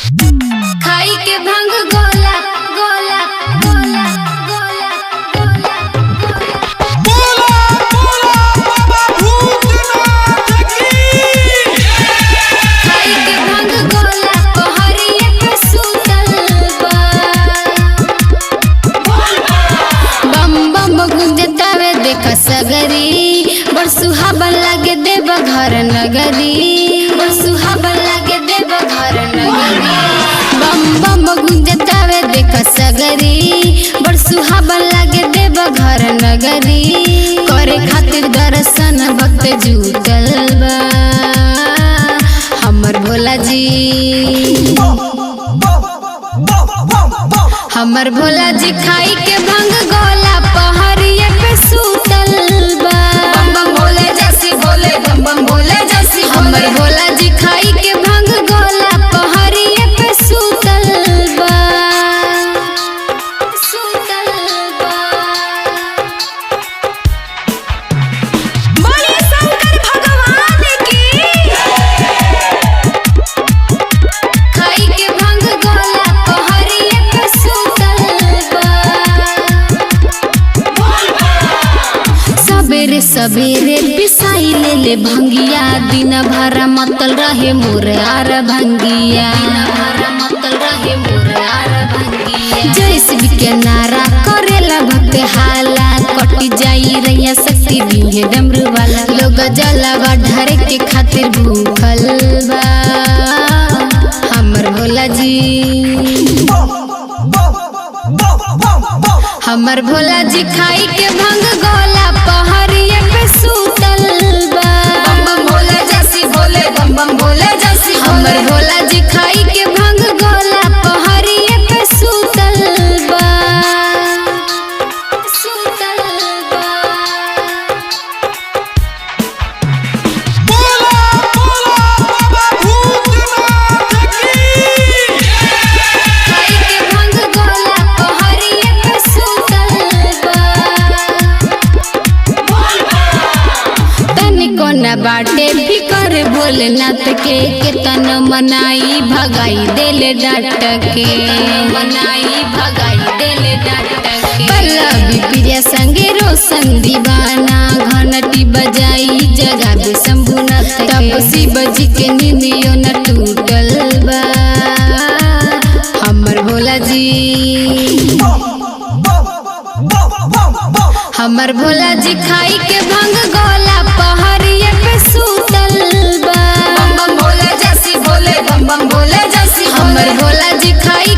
खाई के भंग गोला गोला गोला गोला गोला बोला बोला बाबा भूतनाथ की। खाई के भंग गोला पहरिए पे सुतल बा। बम बम गुंजतावे देख सगरी बड़ सुहावन लागे देव घर नगरी बड़ सुहावन लागे देव घर नगरी। बम बम गुंजतावे देख सगरी बड़ सुहावन लागे देव घर नगरी। करे खातिर दर्शन भक्त जुटल बा हमर भोला जी हमर भोला जी खाई के भंग गोला पहरिए पे सुतल बा। बम बम भोले जैसी बोले बम बम भोले जैसी हमर भोला जी खाई के भंग गोला पहरिए पे सुतल बा सुतल बा। बोले शंकर भगवान की। खाई के भंग गोला पहरिए पे सुतल बा। सबेरे सबेरे पिसाई ले ले भंगिया दिन भर मतल रहे मोर आर भंगिया मतल रहे मोर आर भंगिया। जैसे भी के नारा करेला भक्त हाला कटी जाई रैया शक्ति दिहे डमरू वाला। लोग जलावा ढार के खातिर भूखल बा हमर भोला जी हमर भोला जी खाई के भंग गोला पहरिए पे सुतल बा। बम बम भोले जैसी बोले बम बम भोले जैसी हमर भोला जी खाई के भंग गोला पहरिए पे सुतल बा सुतल बा। बोला बोला बाबा भूतनाथ की। खाई के भंग गोला पहरिए पे सुतल बा। तनिको न बाटे फिकर भोलेनाथ के तन मनाई भगाई देले डाट के मनाई भगाई देले डाट के। पल्लवी प्रिया संगे रोशन दीवाना घंटी बजाई जगावे शंभुनाथ तब शिव जी के नींदियो न टूटल बा हमर भोला जी हमर भोला जी खाई के भंग गोला पहरिए पे सुतल बा। बम बम भोले जैसी बोले बम बम भोले जैसी हमर भोला जी खाई